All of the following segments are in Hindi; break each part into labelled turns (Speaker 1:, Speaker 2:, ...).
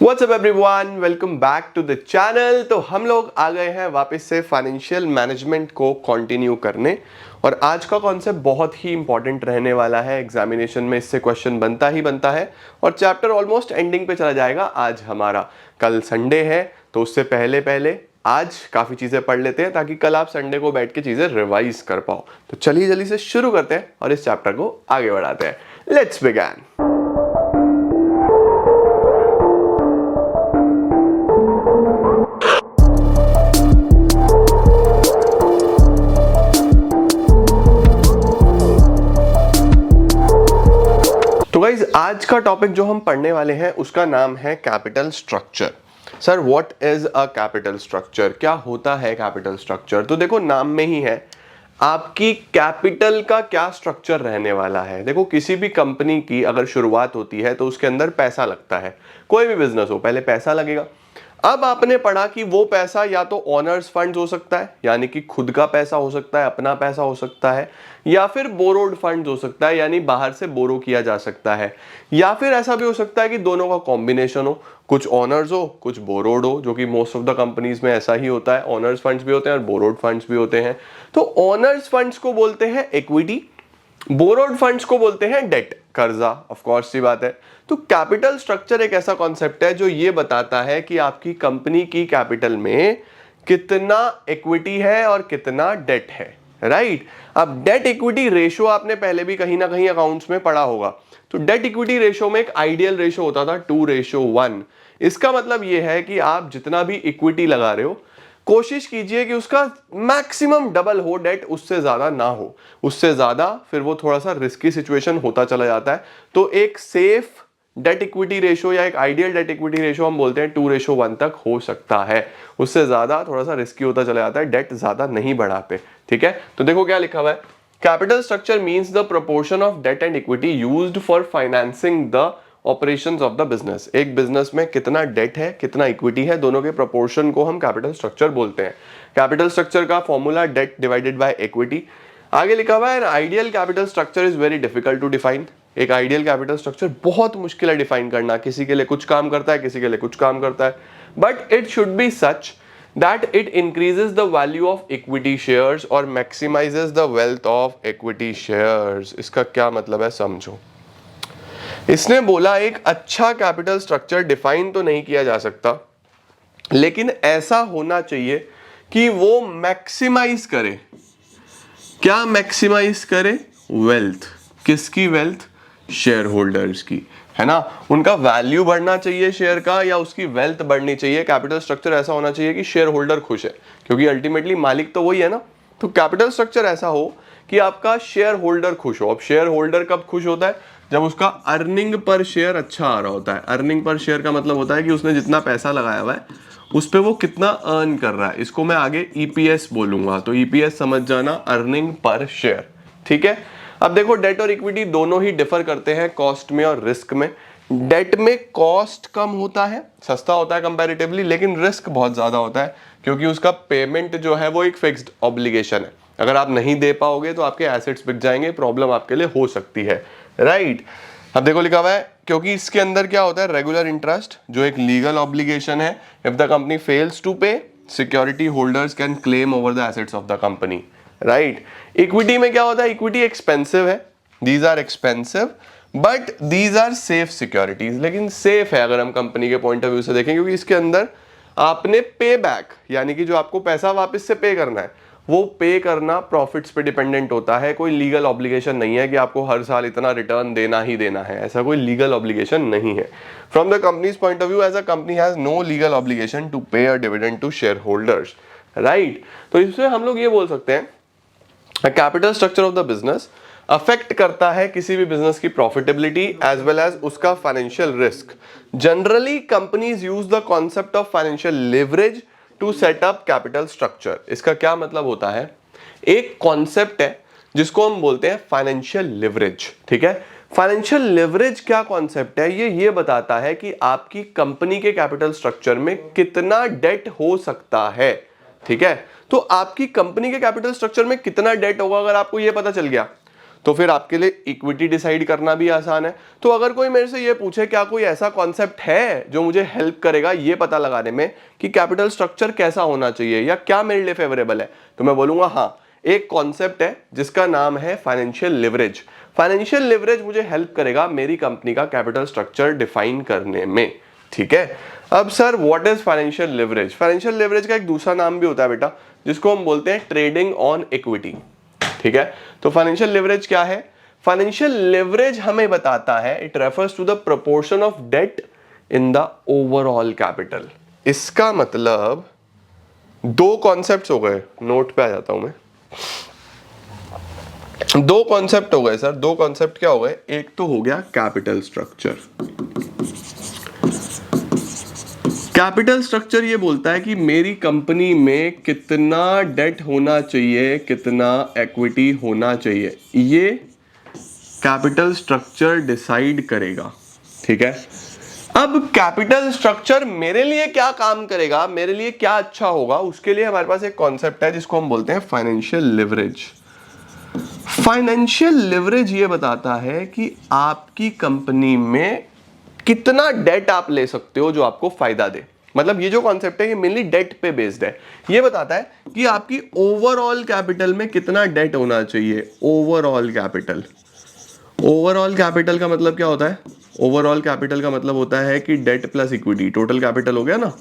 Speaker 1: What's up everyone? Welcome back to the channel। तो हम लोग आ गए हैं वापस से फाइनेंशियल मैनेजमेंट को कंटिन्यू करने और आज का कॉन्सेप्ट बहुत ही इंपॉर्टेंट रहने वाला है। एग्जामिनेशन में इससे क्वेश्चन बनता ही बनता है और चैप्टर ऑलमोस्ट एंडिंग पे चला जाएगा आज हमारा। कल संडे है तो उससे पहले पहले आज काफ़ी चीज़ें पढ़ लेते हैं ताकि कल आप संडे को बैठ के चीज़ें रिवाइज कर पाओ। तो चलिए जल्दी से शुरू करते हैं और इस चैप्टर को आगे बढ़ाते हैं। Let's begin. तो गाइज आज का टॉपिक जो हम पढ़ने वाले हैं उसका नाम है capital structure. Sir what is a capital structure? क्या होता है कैपिटल स्ट्रक्चर? तो देखो नाम में ही है आपकी कैपिटल का क्या स्ट्रक्चर रहने वाला है। देखो किसी भी कंपनी की अगर शुरुआत होती है तो उसके अंदर पैसा लगता है। कोई भी बिजनेस हो पहले पैसा लगेगा। अब आपने पढ़ा कि वो पैसा या तो ओनर्स फंड्स हो सकता है यानी कि खुद का पैसा हो सकता है, अपना पैसा हो सकता है, या फिर बोरोड फंड्स हो सकता है यानी बाहर से बोरो किया जा सकता है, या फिर ऐसा भी हो सकता है कि दोनों का कॉम्बिनेशन हो, कुछ ओनर्स हो कुछ बोरोड हो, जो कि मोस्ट ऑफ द कंपनीज में ऐसा ही होता है। ओनर्स फंड्स भी होते हैं और बोरोड फंड्स भी होते हैं। तो ओनर्स फंड्स को बोलते हैं इक्विटी, बोरोड फंड्स को बोलते हैं डेट, कर्जा। ऑफ कोर्स सी बात है। तो कैपिटल स्ट्रक्चर एक ऐसा कॉन्सेप्ट है जो ये बताता है कि आपकी कंपनी की कैपिटल में कितना इक्विटी है और कितना डेट है। राइट। अब डेट इक्विटी रेशो आपने पहले भी कहीं ना कहीं अकाउंट्स में पढ़ा होगा। तो डेट इक्विटी रेशो में एक आइडियल रेशो होता था 2:1। इसका मतलब यह है कि आप जितना भी इक्विटी लगा रहे हो कोशिश कीजिए कि उसका मैक्सिमम डबल हो, डेट उससे ज्यादा ना हो। उससे ज्यादा फिर वो थोड़ा सा रिस्की सिचुएशन होता चला जाता है। तो एक सेफ डेट इक्विटी रेशो या एक आइडियल डेट इक्विटी रेशो हम बोलते हैं 2:1 तक हो सकता है। उससे ज्यादा थोड़ा सा रिस्की होता चला जाता है, डेट ज्यादा नहीं बढ़ाते। ठीक है। तो देखो क्या लिखा हुआ है, capital structure means the proportion of debt and equity used for financing the operations of the business. एक बिजनेस में कितना डेट है कितना इक्विटी है, दोनों के प्रोपोर्शन को हम कैपिटल स्ट्रक्चर बोलते हैं। कैपिटल स्ट्रक्चर का formula debt divided by equity. आगे लिखा हुआ है ideal capital structure is very difficult to define. एक आइडियल कैपिटल स्ट्रक्चर बहुत मुश्किल है डिफाइन करना। किसी के लिए कुछ काम करता है, किसी के लिए कुछ काम करता है, but it should be such that it increases the value of equity shares और maximizes the wealth of equity shares। इसका क्या मतलब है समझो। इसने बोला एक अच्छा कैपिटल स्ट्रक्चर डिफाइन तो नहीं किया जा सकता, लेकिन ऐसा होना चाहिए कि वो मैक्सिमाइज करे। क्या मैक्सिमाइज करे? वेल्थ। किसकी वेल्थ? शेयर होल्डर्स की, है ना। उनका वैल्यू बढ़ना चाहिए शेयर का, या उसकी वेल्थ बढ़नी चाहिए। कैपिटल स्ट्रक्चर ऐसा होना चाहिए कि शेयर होल्डर खुश है, क्योंकि अल्टीमेटली मालिक तो वही है ना। तो कैपिटल स्ट्रक्चर ऐसा हो कि आपका शेयर होल्डर खुश हो। अब शेयर होल्डर कब खुश होता है? जब उसका अर्निंग पर शेयर अच्छा आ रहा होता है। अर्निंग पर शेयर का मतलब होता है कि उसने जितना पैसा लगाया हुआ है उस पर वो कितना अर्न कर रहा है। इसको मैं आगे ईपीएस बोलूंगा, तो ईपीएस समझ जाना, अर्निंग पर शेयर। ठीक है। अब देखो डेट और इक्विटी दोनों ही डिफर करते हैं कॉस्ट में और रिस्क में। डेट में कॉस्ट कम होता है, सस्ता होता है कंपैरेटिवली, लेकिन रिस्क बहुत ज्यादा होता है, क्योंकि उसका पेमेंट जो है वो एक फिक्स्ड ऑब्लिगेशन है। अगर आप नहीं दे पाओगे तो आपके एसेट्स बिक जाएंगे, प्रॉब्लम आपके लिए हो सकती है। राइट। अब देखो लिखा हुआ है, क्योंकि इसके अंदर क्या होता है, रेगुलर इंटरेस्ट जो एक लीगल ऑब्लिगेशन है। If the company fails to pay, security holders can claim over the assets of the company. Right. Equity में क्या होता है, इक्विटी एक्सपेंसिव है, these are expensive but these are safe securities. लेकिन सेफ है अगर हम कंपनी के पॉइंट ऑफ व्यू से देखें, क्योंकि इसके अंदर आपने पे बैक यानी कि जो आपको पैसा वापस से पे करना है वो पे करना प्रॉफिट्स पे डिपेंडेंट होता है। कोई लीगल ऑब्लिगेशन नहीं है कि आपको हर साल इतना रिटर्न देना ही देना है, ऐसा कोई लीगल ऑब्लिगेशन नहीं है। From the company's point of view, as a company has no legal obligation to pay a dividend to share holders. Right. तो इससे हम लोग ये बोल सकते हैं capital structure of the business affect करता है किसी भी बिजनेस की प्रॉफिटेबिलिटी एज वेल एज उसका financial risk. Generally companies use the concept of financial leverage to set up capital structure. इसका क्या मतलब होता है, एक कॉन्सेप्ट है जिसको हम बोलते हैं फाइनेंशियल लिवरेज। ठीक है। फाइनेंशियल लिवरेज क्या कॉन्सेप्ट है, ये बताता है कि आपकी कंपनी के कैपिटल स्ट्रक्चर में कितना डेट हो सकता है। ठीक है। तो आपकी कंपनी के कैपिटल स्ट्रक्चर में कितना डेट होगा अगर आपको यह पता चल गया तो फिर आपके लिए इक्विटी डिसाइड करना भी आसान है। तो अगर कोई मेरे से ये पूछे क्या कोई ऐसा कॉन्सेप्ट है जो मुझे हेल्प करेगा ये पता लगाने में कि कैपिटल स्ट्रक्चर कैसा होना चाहिए या क्या मेरे लिए फेवरेबल है, तो मैं बोलूंगा हाँ, एक कॉन्सेप्ट है जिसका नाम है फाइनेंशियल लिवरेज। फाइनेंशियल लिवरेज मुझे हेल्प करेगा मेरी कंपनी का कैपिटल स्ट्रक्चर डिफाइन करने में। ठीक है, अब sir what is financial leverage? Financial leverage का एक दूसरा नाम भी होता है बेटा, जिसको हम बोलते हैं ट्रेडिंग ऑन इक्विटी। ठीक है, तो फाइनेंशियल लिवरेज क्या है? फाइनेंशियल लिवरेज हमें बताता है, it refers to the proportion of debt in the overall capital. इसका मतलब दो कॉन्सेप्ट्स हो गए, नोट पे आ जाता हूं मैं। दो कॉन्सेप्ट हो गए सर, दो कॉन्सेप्ट क्या हो गए? एक तो हो गया कैपिटल स्ट्रक्चर। कैपिटल स्ट्रक्चर ये बोलता है कि मेरी कंपनी में कितना डेट होना चाहिए, कितना इक्विटी होना चाहिए, ये कैपिटल स्ट्रक्चर डिसाइड करेगा। ठीक है, अब कैपिटल स्ट्रक्चर मेरे लिए क्या काम करेगा, मेरे लिए क्या अच्छा होगा, उसके लिए हमारे पास एक कॉन्सेप्ट है जिसको हम बोलते हैं फाइनेंशियल लिवरेज। फाइनेंशियल लिवरेज ये बताता है कि आपकी कंपनी में कितना डेट आप ले सकते हो जो आपको फायदा दे। मतलब ये जो कॉन्सेप्ट है ये मेनली डेट पे बेस्ड है। ये बताता है कि आपकी ओवरऑल कैपिटल में कितना डेट होना चाहिए। ओवरऑल कैपिटल, ओवरऑल कैपिटल का मतलब क्या होता है? ओवरऑल कैपिटल का मतलब होता है कि debt plus equity, total capital हो गया ना।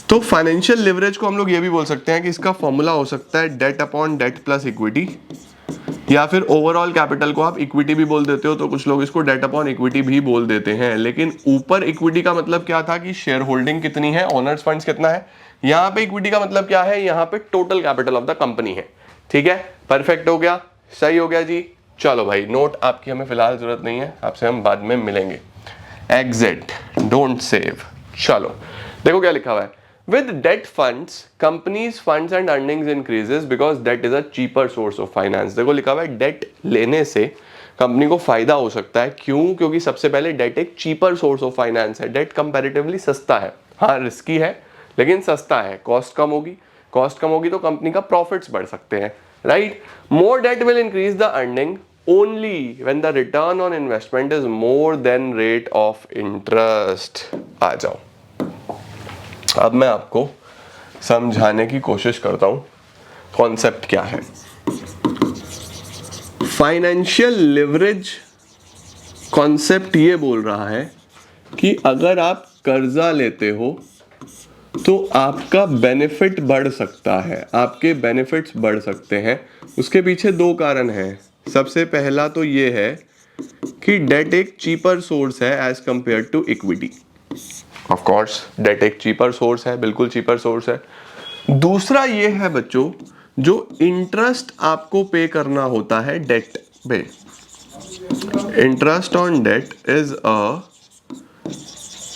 Speaker 1: तो फाइनेंशियल लिवरेज को हम लोग ये भी बोल सकते हैं कि इसका फॉर्मूला हो सकता है debt upon debt plus equity, या फिर ओवरऑल कैपिटल को आप इक्विटी भी बोल देते हो, तो कुछ लोग इसको डेट अपॉन इक्विटी भी बोल देते हैं। लेकिन ऊपर इक्विटी का मतलब क्या था कि शेयर होल्डिंग कितनी है, ओनर्स फंड्स कितना है। यहाँ पे इक्विटी का मतलब क्या है? यहाँ पे total capital of the company है। ठीक है, परफेक्ट हो गया, सही हो गया जी। चलो भाई, नोट आपकी हमें फिलहाल जरूरत नहीं है, आपसे हम बाद में मिलेंगे। Exit, don't save. चलो देखो क्या लिखा हुआ है। With debt funds, companies funds and earnings increases because debt is a cheaper source of finance। देखो लिखा हुआ है डेट लेने से कंपनी को फायदा हो सकता है। क्यों? क्योंकि सबसे पहले डेट एक चीपर सोर्स ऑफ फाइनेंस है। डेट कंपैरेटिवली सस्ता है, हाँ रिस्की है लेकिन सस्ता है। कॉस्ट कम होगी, कॉस्ट कम होगी तो कंपनी का प्रॉफिट्स बढ़ सकते हैं, right. More debt will increase the earning only when the return on investment is more than rate of interest। आ जाओ, अब मैं आपको समझाने की कोशिश करता हूं कॉन्सेप्ट क्या है। फाइनेंशियल लिवरेज कॉन्सेप्ट ये बोल रहा है कि अगर आप कर्जा लेते हो तो आपका बेनिफिट बढ़ सकता है, आपके बेनिफिट्स बढ़ सकते हैं। उसके पीछे दो कारण हैं। सबसे पहला तो ये है कि डेट एक चीपर सोर्स है as compared to equity. Of course debt एक चीपर सोर्स है, बिल्कुल चीपर सोर्स है। दूसरा ये है बच्चों, जो इंटरेस्ट आपको पे करना होता है डेट पे, interest on debt is a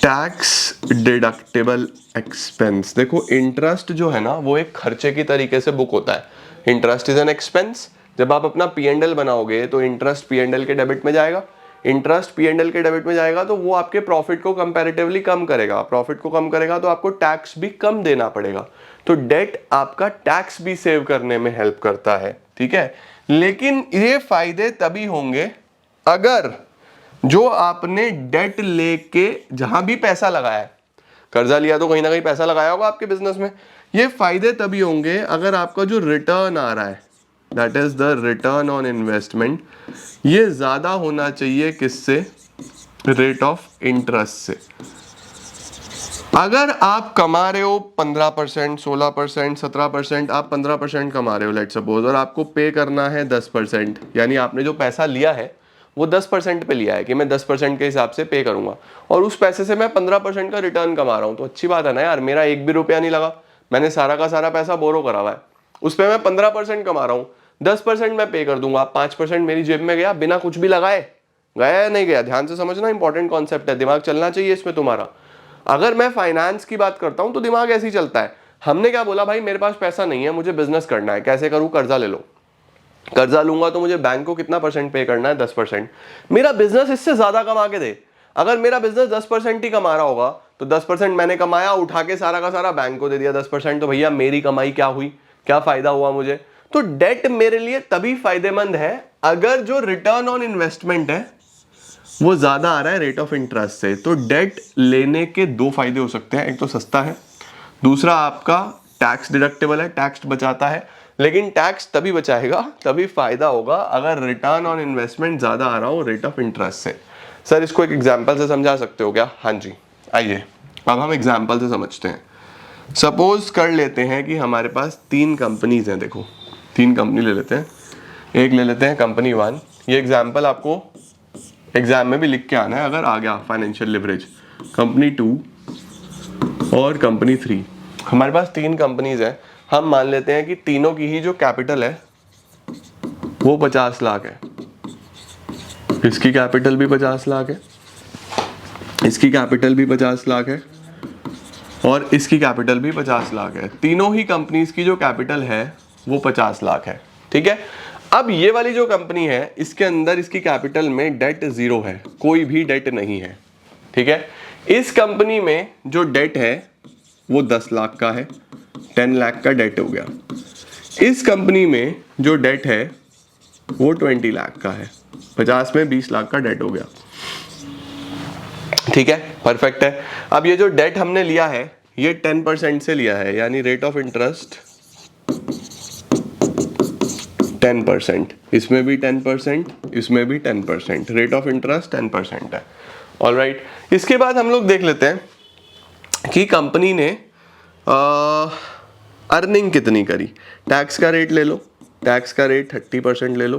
Speaker 1: tax deductible expense. देखो इंटरेस्ट जो है ना वो एक खर्चे की तरीके से बुक होता है। Interest is an expense. जब आप अपना P&L बनाओगे तो इंटरेस्ट P&L के डेबिट में जाएगा। इंटरेस्ट P&L के डेबिट में जाएगा तो वो आपके प्रॉफिट को कंपैरेटिवली कम करेगा। प्रॉफिट को कम करेगा तो आपको टैक्स भी कम देना पड़ेगा। तो डेट आपका टैक्स भी सेव करने में हेल्प करता है, ठीक है। लेकिन ये फायदे तभी होंगे अगर जो आपने डेट लेके जहां भी पैसा लगाया है, कर्जा लिया तो कहीं ना कहीं पैसा लगाया होगा आपके बिजनेस में, ये फायदे तभी होंगे अगर आपका जो रिटर्न आ रहा है, that is the return on investment, ये ज्यादा होना चाहिए किससे? रेट ऑफ इंटरेस्ट से। अगर आप कमा रहे हो 15%, 16%, 17%, आप 15% कमा रहे हो लेट्स सपोज, और आपको पे करना है 10%, यानी आपने जो पैसा लिया है वो 10% पे लिया है कि मैं 10% के हिसाब से पे करूंगा, और उस पैसे से मैं 15% का रिटर्न कमा रहा हूं, तो अच्छी बात है ना यार, मेरा एक भी रुपया नहीं लगा, मैंने सारा का सारा पैसा बोरो करा हुआ है, उस पर मैं 15% कमा रहा हूं, 10% मैं पे कर दूंगा, 5% मेरी जेब में गया बिना कुछ भी लगाए। गया या नहीं गया? ध्यान से समझना, इंपॉर्टेंट कॉन्सेप्ट है, दिमाग चलना चाहिए इसमें तुम्हारा। अगर मैं फाइनेंस की बात करता हूं तो दिमाग ऐसे ही चलता है। हमने क्या बोला, भाई मेरे पास पैसा नहीं है, मुझे बिजनेस करना है, कैसे करूं? कर्जा ले लो। कर्जा लूंगा तो मुझे बैंक को कितना परसेंट पे करना है? 10%। मेरा बिजनेस इससे ज्यादा कमा के दे। अगर मेरा बिजनेस 10% ही कमा रहा होगा तो 10% मैंने कमाया, उठा के सारा का सारा बैंक को दे दिया 10%, तो भैया मेरी कमाई क्या हुई? क्या फायदा हुआ मुझे? तो डेट मेरे लिए तभी फायदेमंद है अगर जो रिटर्न ऑन इन्वेस्टमेंट है वो ज्यादा आ रहा है रेट ऑफ इंटरेस्ट से। तो डेट लेने के दो फायदे हो सकते हैं, एक तो सस्ता है, दूसरा आपका टैक्स डिडक्टेबल है, टैक्स बचाता है। लेकिन टैक्स तभी बचाएगा, तभी फायदा होगा अगर रिटर्न ऑन इन्वेस्टमेंट ज्यादा आ रहा हो रेट ऑफ इंटरेस्ट से। सर इसको एक एग्जांपल से समझा सकते हो क्या? हाँ जी, आइए अब हम एग्जांपल से समझते हैं। सपोज कर लेते हैं कि हमारे पास 3 कंपनीज हैं। देखो 3 कंपनी ले लेते हैं। एक ले लेते हैं कंपनी 1। ये एग्जाम्पल आपको एग्जाम में भी लिख के आना है अगर आ गया फाइनेंशियल लिवरेज। कंपनी 2 और कंपनी 3। हमारे पास 3 कंपनीज हैं। हम मान लेते हैं कि तीनों की ही जो कैपिटल है वो 50 लाख है। इसकी कैपिटल भी 50 लाख है, इसकी कैपिटल भी 50 लाख है और इसकी कैपिटल भी 50 लाख है। तीनों ही कंपनीज की जो कैपिटल है वो 50 लाख है। ठीक है, अब ये वाली जो कंपनी है इसके अंदर इसकी कैपिटल में डेट 0 है, कोई भी डेट नहीं है। ठीक है, इस कंपनी में जो डेट है वो 10 लाख का है, 10 लाख का डेट हो गया। इस कंपनी में जो डेट है वो 20 लाख का है, 50 में 20 लाख का डेट हो गया। ठीक है, परफेक्ट है। अब ये जो डेट हमने लिया है ये 10% से लिया है, यानी रेट ऑफ इंटरेस्ट 10%, इसमें भी 10%, इसमें भी 10%, रेट ऑफ इंटरेस्ट 10% है। ऑलराइट, इसके बाद हम लोग देख लेते हैं कि कंपनी ने अर्निंग कितनी करी। टैक्स का रेट ले लो, टैक्स का रेट 30% ले लो।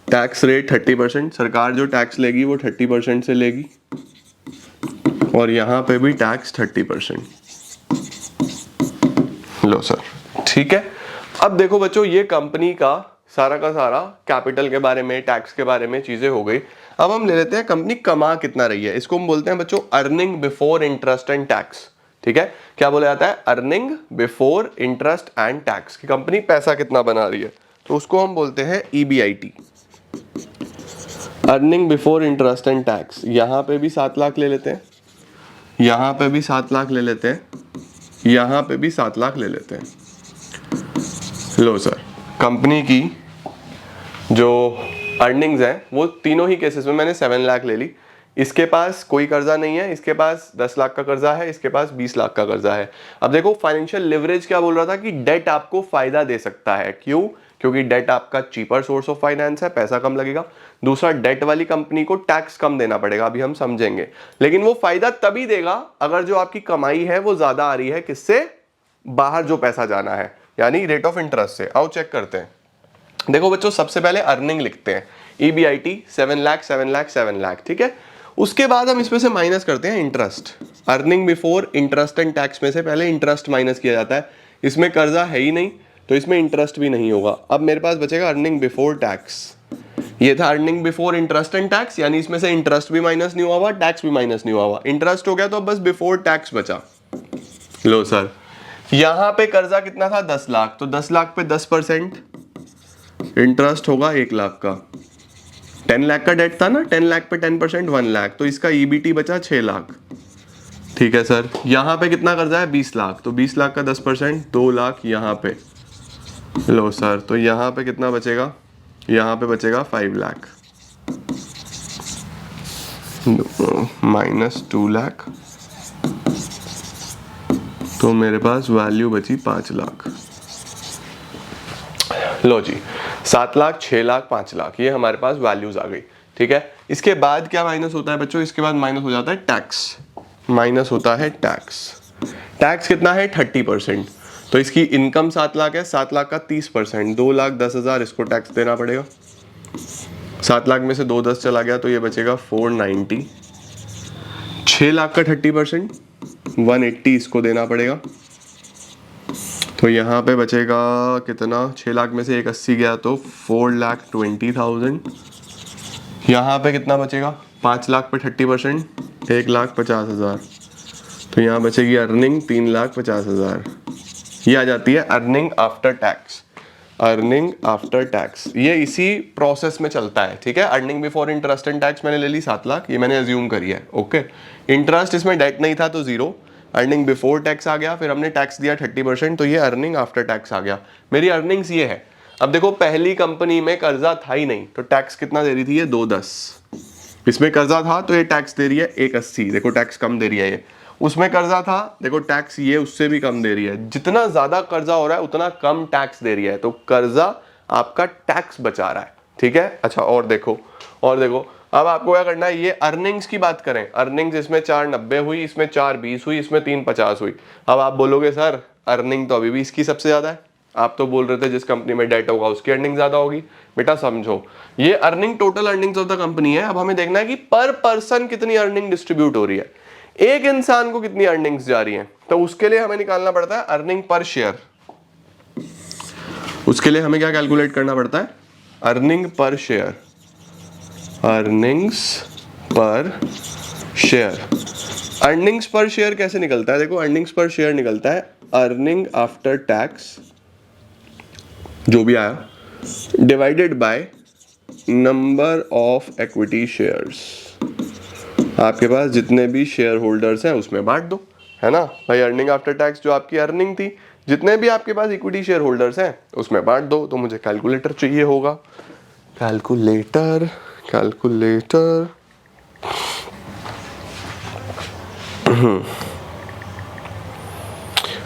Speaker 1: टैक्स रेट 30%, सरकार जो टैक्स लेगी वो 30% से लेगी और यहां पे भी टैक्स 30%। लो सर, ठीक है। अब देखो बच्चों, ये कंपनी का सारा कैपिटल के बारे में, टैक्स के बारे में चीजें हो गई। अब हम ले लेते हैं कंपनी कमा कितना रही है। इसको हम बोलते हैं बच्चों earning before interest and tax. ठीक है, क्या बोला जाता है? Earning before interest and tax, की कंपनी पैसा कितना बना रही है, तो उसको हम बोलते हैं EBIT, earning before interest and tax. यहां पे भी 7 लाख ले लेते हैं, यहां पे भी 7 लाख ले लेते हैं, यहां पे भी 7 लाख ले लेते हैं। लो सर, कंपनी की जो अर्निंग्स हैं वो तीनों ही केसेस में मैंने 7 लाख ले ली। इसके पास कोई कर्जा नहीं है, इसके पास 10 लाख का कर्जा है, इसके पास 20 लाख का कर्जा है। अब देखो फाइनेंशियल लिवरेज क्या बोल रहा था कि डेट आपको फायदा दे सकता है। क्यों? क्योंकि डेट आपका चीपर सोर्स ऑफ फाइनेंस है, पैसा कम लगेगा। दूसरा, डेट वाली कंपनी को टैक्स कम देना पड़ेगा, अभी हम समझेंगे। लेकिन वो फायदा तभी देगा अगर जो आपकी कमाई है वो ज्यादा आ रही है, किससे? बाहर जो पैसा जाना है, यानी रेट ऑफ इंटरेस्ट से। आओ चेक करते हैं। देखो बच्चों, सबसे पहले अर्निंग लिखते हैं, EBIT 7 लाख 7 लाख 7 लाख। ठीक है, उसके बाद हम इसमें से माइनस करते हैं interest. Earning before interest and tax में से पहले इंटरेस्ट माइनस किया जाता है। इसमें कर्जा है ही नहीं तो इसमें इंटरेस्ट भी नहीं होगा। अब मेरे पास बचेगा अर्निंग बिफोर टैक्स। ये था earning before interest and tax, यानी इसमें से इंटरेस्ट भी माइनस नहीं हुआ हुआ, टैक्स भी माइनस नहीं हुआ हुआ। इंटरेस्ट हो गया तो बस बिफोर टैक्स बचा। लो सर, यहां पे कर्जा कितना था? 10 लाख, तो 10 लाख पे 10%, इंटरेस्ट होगा 1 लाख का। 10 लाख का डेट था ना, 10 लाख पे 10% 1 लाख, तो इसका EBT बचा 6 लाख। ठीक है सर, यहां पे कितना कर्जा है? 20 लाख, तो 20 लाख का 10% 2 लाख यहां पे। लो सर, तो यहां पे कितना बचेगा? यहां पे बचेगा 5 लाख माइनस 2 लाख, तो मेरे पास वैल्यू बची 5 लाख। लो जी, 7 लाख 6 लाख 5 लाख, ये हमारे पास वैल्यूज आ गई। ठीक है, इसके बाद क्या माइनस होता है बच्चों? इसके बाद माइनस हो जाता है टैक्स, माइनस होता है टैक्स। टैक्स कितना है? 30%। तो इसकी इनकम 7 लाख है, 7 लाख का 30%, 2,10,000 इसको टैक्स देना पड़ेगा। 7 लाख में से 2 10 चला गया तो ये बचेगा 490। 6 लाख का 30%, 180 इसको देना पड़ेगा। तो यहाँ पे बचेगा कितना? 6 लाख में से 180 गया तो 4,20,000। यहाँ पे कितना बचेगा? 5 लाख पे 30%, 1,50,000। तो यहाँ बचेगी अर्निंग 3,50,000। ये आ जाती है earning after tax. Earning after tax ये इसी प्रोसेस में चलता है। ठीक है, earning before interest and tax मैंने ले ली 7 लाख, ये मैंने अज्यूम करी है। ओके, इंटरेस्ट इसमें डेट नहीं था तो 0। अर्निंग बिफोर टैक्स आ गया, फिर हमने टैक्स दिया 30%, तो ये अर्निंग आफ्टर टैक्स आ गया। मेरी अर्निंग्स ये है। अब देखो पहली कंपनी में कर्जा था ही नहीं तो टैक्स कितना दे रही थी ये 210, इसमें कर्जा था तो ये टैक्स दे रही है 180, देखो टैक्स कम दे रही है ये। उसमें कर्जा था, देखो टैक्स ये उससे भी कम दे रही है। जितना ज्यादा कर्जा हो रहा है उतना कम टैक्स दे रही है, तो कर्जा आपका टैक्स बचा रहा है, ठीक है। अच्छा और देखो अब आपको क्या करना है, ये अर्निंग्स की बात करें, अर्निंग्स इसमें 490 हुई, इसमें 420 हुई, इसमें 350 हुई। अब आप बोलोगे सर अर्निंग तो अभी भी इसकी सबसे ज्यादा है, आप तो बोल रहे थे जिस कंपनी में डेट होगा उसकी अर्निंग ज्यादा होगी। बेटा समझो, ये earning total earnings of the company है। अब हमें देखना है कि पर पर्सन कितनी अर्निंग डिस्ट्रीब्यूट हो रही है, एक इंसान को कितनी अर्निंग्स जा रही हैं। तो उसके लिए हमें निकालना पड़ता है अर्निंग पर शेयर। उसके लिए हमें क्या कैलकुलेट करना पड़ता है, अर्निंग पर शेयर, अर्निंग्स पर शेयर। अर्निंग्स पर शेयर कैसे निकलता है, देखो अर्निंग्स पर शेयर निकलता है अर्निंग आफ्टर टैक्स जो भी आया divided by number of equity shares. आपके पास जितने भी शेयर होल्डर्स हैं उसमें बांट दो, है ना भाई। अर्निंग आफ्टर टैक्स जो आपकी अर्निंग थी, जितने भी आपके पास इक्विटी शेयर होल्डर्स हैं उसमें बांट दो। तो मुझे कैलकुलेटर चाहिए होगा, कैलकुलेटर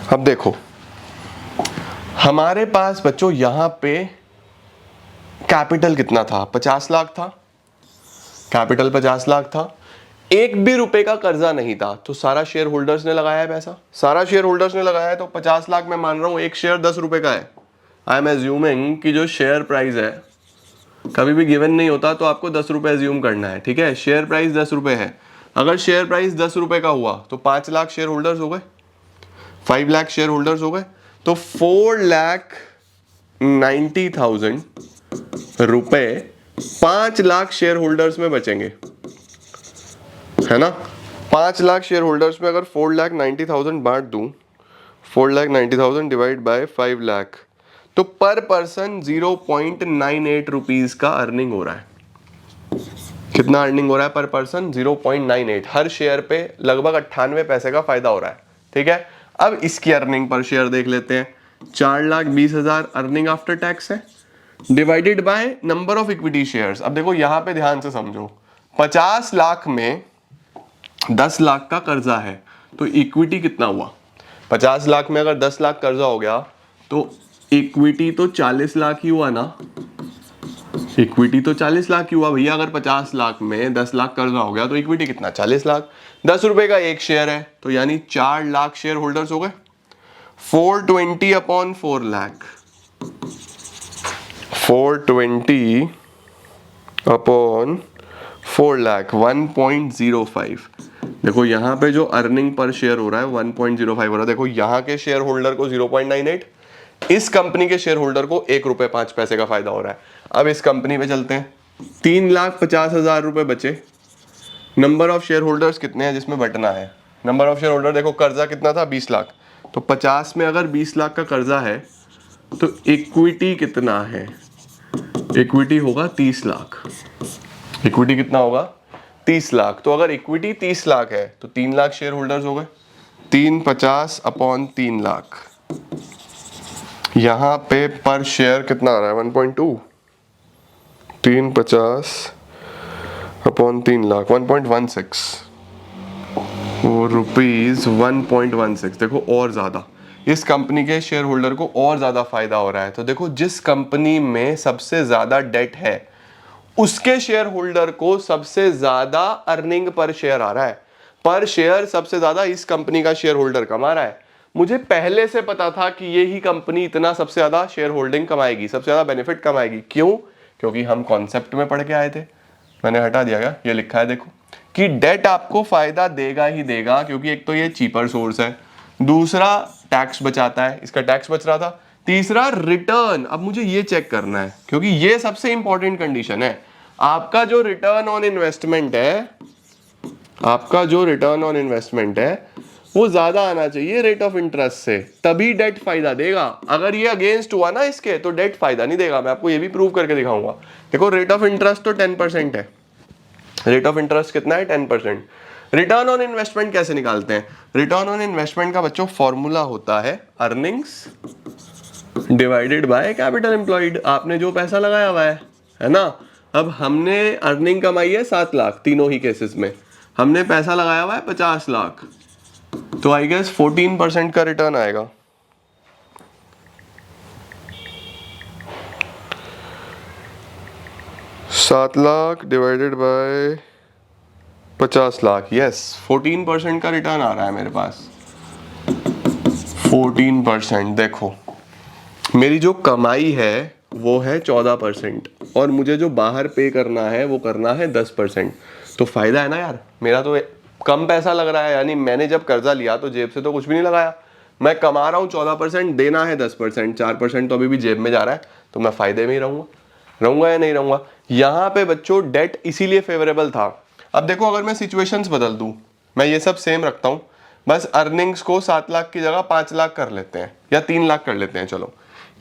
Speaker 1: अब देखो हमारे पास बच्चों यहां पे कैपिटल कितना था, 50 लाख था, कैपिटल 50 लाख था, एक भी रुपए का कर्जा नहीं था। तो सारा शेयर होल्डर्स ने लगाया है पैसा, सारा शेयर होल्डर्स ने लगाया है। तो 50 लाख में मान रहा हूं एक शेयर 10 रुपए का है। आई एम एज्यूमिंग कि जो शेयर प्राइस है कभी भी गिवन नहीं होता, तो आपको 10 रुपए एज्यूम करना है, ठीक है। शेयर प्राइस 10 रुपए है, अगर शेयर प्राइस 10 रुपए का हुआ तो 5 लाख शेयर होल्डर्स हो गए, 5 लाख शेयर होल्डर्स हो गए। तो 4,90,000 रुपए 5 लाख शेयर होल्डर्स में बचेंगे, है ना। 5 लाख शेयर होल्डर्स में अगर 4,90,000 बांट दूं, 4,90,000 डिवाइड बाय 5 लाख, तो पर पर्सन 0.98 रुपीज का अर्निंग हो रहा है। कितना अर्निंग हो रहा है पर पर्सन, 0.98। हर शेयर पे लगभग 98 पैसे का फायदा हो रहा है, ठीक है। अब इसकी अर्निंग पर शेयर देख लेते हैं, 4,20,000 अर्निंग आफ्टर टैक्स है, divided by number of equity shares. अब देखो यहां पे ध्यान से समझो, 50 लाख में 10 लाख का कर्जा है, तो इक्विटी कितना हुआ, 50 लाख में अगर 10 लाख कर्जा हो गया तो इक्विटी तो 40 लाख ही हुआ ना, इक्विटी तो 40 लाख ही हुआ भैया। अगर 50 लाख में 10 लाख कर्जा हो गया तो इक्विटी कितना, 40 लाख। 10 रुपए का एक शेयर है तो यानी 4 लाख शेयर होल्डर्स हो गए। 420 अपॉन 4 लाख, 420 अपॉन 4 लाख 1.05। देखो यहाँ पे जो अर्निंग पर शेयर हो रहा है 1.05 हो रहा है। देखो यहाँ के शेयर होल्डर को 0.98, इस कंपनी के शेयर होल्डर को 1 रुपए 5 पैसे का फायदा हो रहा है। अब इस कंपनी पे चलते हैं, 3,50,000 रुपए बचे। नंबर ऑफ शेयर होल्डर्स कितने हैं जिसमें बटना है, नंबर ऑफ शेयर होल्डर देखो कर्जा कितना था 20 लाख, तो 50 में अगर 20 लाख का कर्जा है तो इक्विटी कितना है, इक्विटी होगा 30 लाख। इक्विटी कितना होगा 30 लाख। तो अगर इक्विटी 30 लाख है तो 3 लाख शेयर होल्डर्स हो गए, 350 अपॉन 3 लाख। यहां पे पर शेयर कितना आ रहा है 1.2, 350 अपॉन 3 लाख 1.16 रुपीज 1.16। देखो और ज्यादा इस कंपनी के शेयर होल्डर को और ज्यादा फायदा हो रहा है। तो देखो जिस कंपनी में सबसे ज्यादा डेट है उसके शेयर होल्डर को सबसे ज्यादा अर्निंग पर शेयर आ रहा है, पर शेयर सबसे ज्यादा इस कंपनी का शेयर होल्डर कमा रहा है। मुझे पहले से पता था कि ये ही कंपनी इतना सबसे ज्यादा शेयर होल्डिंग कमाएगी, सबसे ज्यादा बेनिफिट कमाएगी। क्यों, क्योंकि हम कॉन्सेप्ट में पढ़ के आए थे। मैंने हटा दिया क्या, ये लिखा है देखो कि डेट आपको फायदा देगा ही देगा, क्योंकि एक तो ये चीपर सोर्स है, दूसरा टैक्स बचाता है, इसका टैक्स बच रहा था, तीसरा रिटर्न। अब मुझे ये चेक करना है क्योंकि ये सबसे इंपॉर्टेंट कंडीशन है। आपका जो रिटर्न ऑन इन्वेस्टमेंट है, आपका जो रिटर्न ऑन इन्वेस्टमेंट है वो ज्यादा आना चाहिए रेट ऑफ इंटरेस्ट से, तभी डेट फायदा देगा। अगर ये अगेंस्ट हुआ ना इसके तो डेट फायदा नहीं देगा। मैं आपको ये भी प्रूव करके दिखाऊंगा। देखो रेट ऑफ इंटरेस्ट तो 10% है, रेट ऑफ इंटरेस्ट कितना है 10%। रिटर्न ऑन इन्वेस्टमेंट कैसे निकालते हैं, रिटर्न ऑन इन्वेस्टमेंट का बच्चों फॉर्मूला होता है earnings divided by capital employed, आपने जो पैसा लगाया हुआ है ना। अब हमने अर्निंग कमाई है 7 लाख, तीनों ही केसेस में हमने पैसा लगाया हुआ है 50 लाख, तो आई गेस 14% का रिटर्न आएगा। ₹7 lakh divided by 50 lakh, yes 14% का रिटर्न आ रहा है मेरे पास। 14%। देखो मेरी जो कमाई है वो है 14% और मुझे जो बाहर पे करना है वो करना है 10%। तो फायदा है ना यार, मेरा तो कम पैसा लग रहा है, यानी मैंने जब कर्जा लिया तो जेब से तो कुछ भी नहीं लगाया, मैं कमा रहा हूँ 14%, देना है 10%, 4% तो अभी भी जेब में जा रहा है, तो मैं फायदे में ही रहूंगा या नहीं रहूंगा। यहाँ पे बच्चों डेट इसीलिए फेवरेबल था। अब देखो अगर मैं सिचुएशंस बदल दूं, मैं ये सब सेम रखता हूँ, बस अर्निंग्स को 7 लाख की जगह 5 लाख कर लेते हैं या 3 लाख कर लेते हैं, चलो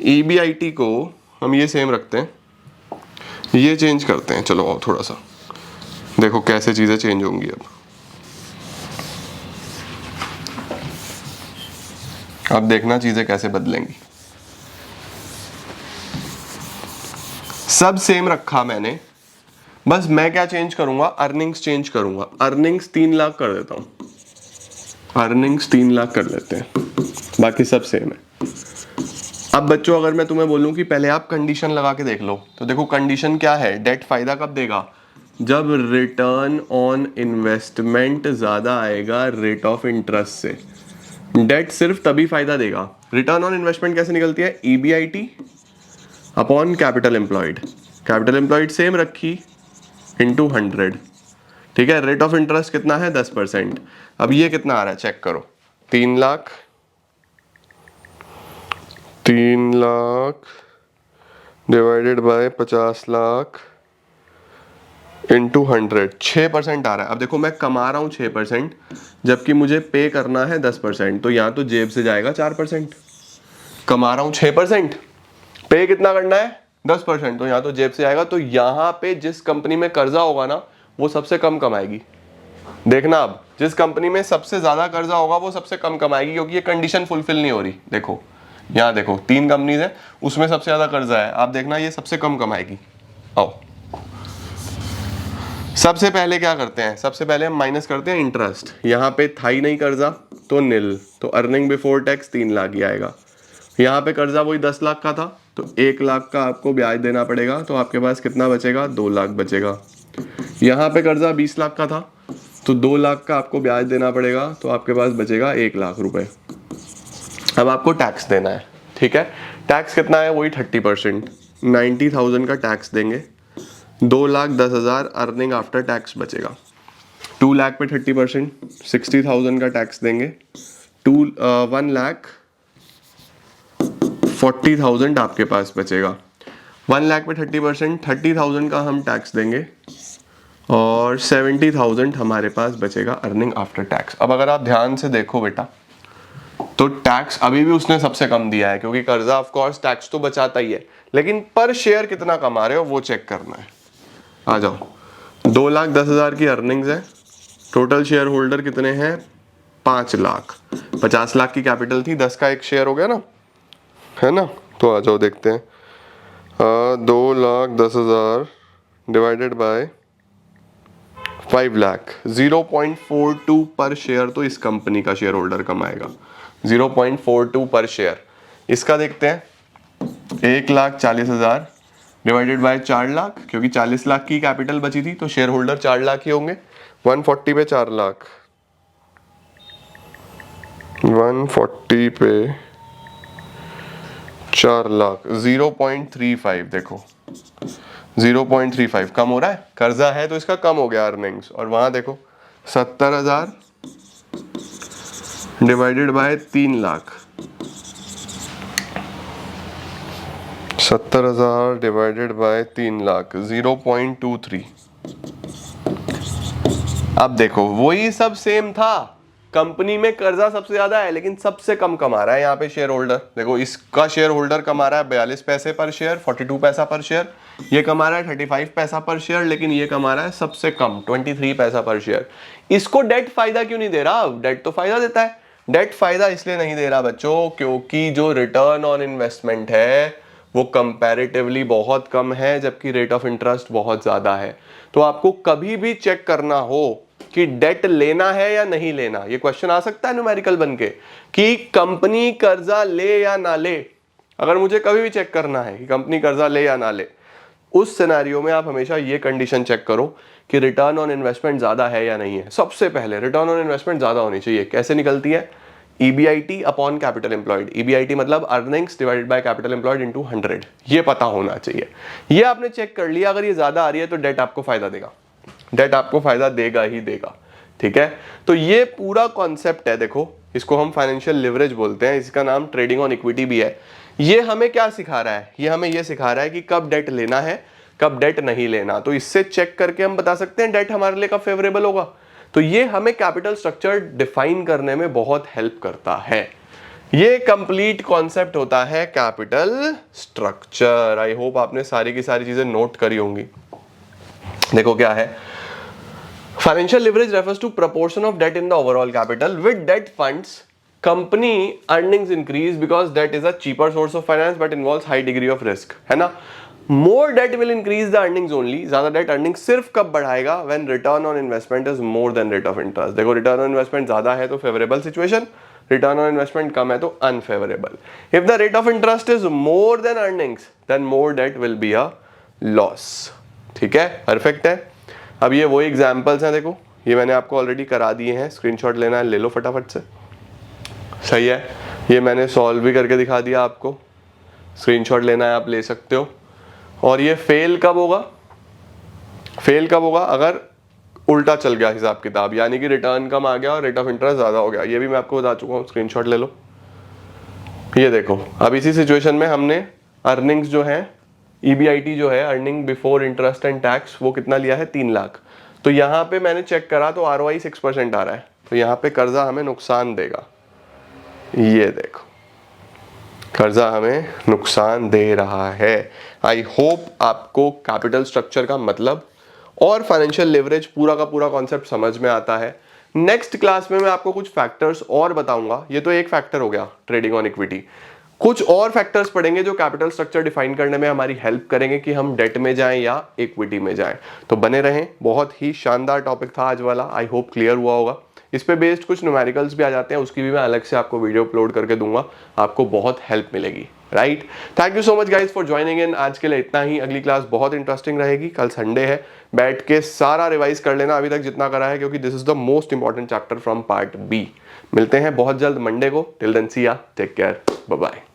Speaker 1: EBIT को हम ये सेम रखते हैं, ये चेंज करते हैं, चलो आओ थोड़ा सा देखो कैसे चीजें चेंज होंगी। अब देखना चीजें कैसे बदलेंगी। सब सेम रखा मैंने, बस मैं क्या चेंज करूंगा, अर्निंग्स चेंज करूंगा। अर्निंग्स 3 लाख कर देता हूं, अर्निंग्स 3 लाख कर लेते हैं, बाकी सब सेम है। अब बच्चों अगर मैं तुम्हें बोलूं कि पहले आप कंडीशन लगा के देख लो, तो देखो कंडीशन क्या है, डेट फायदा कब देगा, जब रिटर्न ऑन इन्वेस्टमेंट ज्यादा आएगा रेट ऑफ इंटरेस्ट से। डेट सिर्फ तभी फायदा देगा। रिटर्न ऑन इन्वेस्टमेंट कैसे निकलती है, EBIT upon capital employed, capital employed same रखी इंटू 100, ठीक है। रेट ऑफ इंटरेस्ट कितना है 10%। अब ये कितना आ रहा है चेक करो, 3 lakh divided by 50 lakh into 100, 6% आ रहा है। अब देखो मैं कमा रहा हूं 6%, जबकि मुझे पे करना है 10%, तो यहाँ तो जेब से जाएगा 4%। कमा रहा हूं 6%, पे कितना करना है 10%, तो यहाँ तो जेब से आएगा। तो यहाँ पे जिस कंपनी में कर्जा होगा ना वो सबसे कम कमाएगी। देखना अब जिस कंपनी में सबसे ज्यादा कर्जा होगा वो सबसे कम कमाएगी, क्योंकि ये कंडीशन फुलफिल नहीं हो रही। देखो यहाँ देखो 3 कंपनीज है, उसमें सबसे ज्यादा कर्जा है, आप देखना ये सबसे कम कमाएगी। आओ सबसे पहले क्या करते हैं, सबसे पहले हम माइनस करते हैं इंटरेस्ट। यहाँ पे था ही नहीं कर्जा तो निल, तो अर्निंग बिफोर टैक्स 3 लाख ही आएगा। यहाँ पे कर्जा वही 10 लाख का था, तो 1 लाख का आपको ब्याज देना पड़ेगा, तो आपके पास कितना बचेगा, 2 लाख बचेगा। यहाँ पे कर्जा 20 लाख का था, तो 2 लाख का आपको ब्याज देना पड़ेगा, तो आपके पास बचेगा 1 लाख रुपए। अब आपको टैक्स देना है, ठीक है। टैक्स कितना है, वही 30%, 90,000 का टैक्स देंगे। 2,10,000 अर्निंग आफ्टर टैक्स बचेगा। 2 लाख पे 30%, 60,000 का टैक्स देंगे। 1,40,000 आपके पास बचेगा। 1 लाख पे 30%, 30,000 का हम टैक्स देंगे और 70,000 हमारे पास बचेगा अर्निंग आफ्टर टैक्स। अब अगर आप ध्यान से देखो बेटा, तो टैक्स अभी भी उसने सबसे कम दिया है, क्योंकि कर्जा ऑफ कोर्स टैक्स तो बचाता ही है, लेकिन पर शेयर कितना कमा रहे हो वो चेक करना है। आ जाओ, 2,10,000 की अर्निंग्स है, टोटल शेयर होल्डर कितने हैं 5 लाख, 50 लाख की कैपिटल थी, 10 का एक शेयर हो गया ना, है ना। तो आ जाओ देखते हैं, 2,10,000 डिवाइडेड बाय 5 लाख, 0.42 पर शेयर तो इस कंपनी का शेयर होल्डर कमाएगा, 0.42 पर शेयर। इसका देखते हैं, 1,40,000 डिवाइडेड बाय 4 लाख, क्योंकि 40 लाख की कैपिटल बची थी तो शेयर होल्डर 4 लाख ही होंगे। 140 पे 4 लाख, 140 पे 4 लाख, 0.35। देखो 0.35 कम हो रहा है, कर्जा है तो इसका कम हो गया अर्निंग्स। और वहां देखो 70,000 divided by 3 lakh, 70,000 divided by 3 lakh, 0.23। अब देखो वही सब सेम था, कंपनी में कर्जा सबसे ज्यादा है लेकिन सबसे कम कमा रहा है यहाँ पे शेयर होल्डर। देखो इसका शेयर होल्डर कमा रहा है 42 पैसे पर शेयर, 42 पैसा पर शेयर। ये कमा रहा है 35 पैसा पर शेयर, लेकिन ये कमा रहा है सबसे कम 23 पैसा पर शेयर। इसको डेट फायदा क्यों नहीं दे रहा, डेट तो फायदा देता है। डेट फायदा इसलिए नहीं दे रहा बच्चों क्योंकि जो रिटर्न ऑन इन्वेस्टमेंट है वो कंपैरेटिवली बहुत कम है, जबकि रेट ऑफ इंटरेस्ट बहुत ज्यादा है। तो आपको कभी भी चेक करना हो कि डेट लेना है या नहीं लेना, ये क्वेश्चन आ सकता है न्यूमेरिकल बनके कि कंपनी कर्जा ले या ना ले। अगर मुझे कभी भी चेक करना है कि कंपनी कर्जा ले या ना ले, उस सिनेरियो में आप हमेशा ये कंडीशन चेक करो कि रिटर्न ऑन इन्वेस्टमेंट ज्यादा है या नहीं है। सबसे पहले रिटर्न ऑन इन्वेस्टमेंट ज्यादा होनी चाहिए। कैसे निकलती है? EBIT upon capital employed. EBIT मतलब earnings divided by capital employed into 100, ये पता होना चाहिए। ये आपने चेक कर लिया, अगर ये ज्यादा आ रही है तो डेट आपको फायदा देगा, डेट आपको फायदा देगा ही देगा। ठीक है, तो ये पूरा कॉन्सेप्ट है। देखो, इसको हम फाइनेंशियल लिवरेज बोलते हैं, इसका नाम ट्रेडिंग ऑन इक्विटी भी है। ये हमें क्या सिखा रहा है? ये हमें ये सिखा रहा है कि कब डेट लेना है, कब डेट नहीं लेना। तो इससे चेक करके हम बता सकते हैं डेट हमारे लिए कब फेवरेबल होगा। तो ये हमें कैपिटल स्ट्रक्चर डिफाइन करने में बहुत हेल्प करता है। ये कंप्लीट कॉन्सेप्ट होता है कैपिटल स्ट्रक्चर। आई होप आपने सारी की सारी चीजें नोट करी होंगी। देखो क्या है, financial leverage refers to proportion of debt in the overall capital. With debt funds company earnings increase because debt is a cheaper source of finance but involves high degree of risk, है ना। More debt will increase the earnings only. ज्यादा डेट अर्निंग सिर्फ कब बढ़ाएगा? When return on investment is more than rate of interest. देखो, रिटर्न ऑन इन्वेस्टमेंट ज्यादा है तो favourable situation, return on investment कम है तो unfavourable. If the rate of interest is more than earnings then more debt will be a loss. ठीक है, परफेक्ट है। अब ये वही एग्जाम्पल्स हैं, देखो ये मैंने आपको ऑलरेडी करा दिए हैं, स्क्रीनशॉट लेना है ले लो फटाफट से। सही है, ये मैंने सॉल्व भी करके दिखा दिया आपको, स्क्रीनशॉट लेना है आप ले सकते हो। और ये फेल कब होगा? फेल कब होगा? अगर उल्टा चल गया हिसाब किताब, यानी कि रिटर्न कम आ गया और रेट ऑफ इंटरेस्ट ज्यादा हो गया। ये भी मैं आपको बता चुका हूँ, स्क्रीनशॉट ले लो। ये देखो, अब इसी सिचुएशन में हमने अर्निंग्स जो है, EBIT जो है earning before interest and tax, वो कितना लिया है? 3 लाख। तो यहाँ पे मैंने चेक करा तो ROI 6% आ रहा है। तो यहाँ पे कर्जा हमें नुकसान देगा। ये देखो, कर्जा हमें नुकसान दे रहा है। आई होप आपको कैपिटल स्ट्रक्चर का मतलब और फाइनेंशियल लिवरेज पूरा का पूरा कॉन्सेप्ट समझ में आता है। नेक्स्ट क्लास में मैं आपको कुछ फैक्टर्स और बताऊंगा। ये तो एक फैक्टर हो गया ट्रेडिंग ऑन इक्विटी, कुछ और फैक्टर्स पढ़ेंगे जो कैपिटल स्ट्रक्चर डिफाइन करने में हमारी हेल्प करेंगे कि हम डेट में जाएं या इक्विटी में जाएं। तो बने रहें, बहुत ही शानदार टॉपिक था आज वाला। आई होप क्लियर हुआ होगा। इस पे बेस्ड कुछ न्यूमेरिकल्स भी आ जाते हैं, उसकी भी मैं अलग से आपको वीडियो अपलोड करके दूंगा, आपको बहुत हेल्प मिलेगी। Right, thank you so much guys for joining in. आज के लिए इतना ही, अगली क्लास बहुत इंटरेस्टिंग रहेगी। कल संडे है, बैठ के सारा रिवाइज कर लेना अभी तक जितना करा है, क्योंकि this is the most important chapter from part B. मिलते हैं बहुत जल्द मंडे को। टिल देन सी या, टेक केयर, बाय बाय।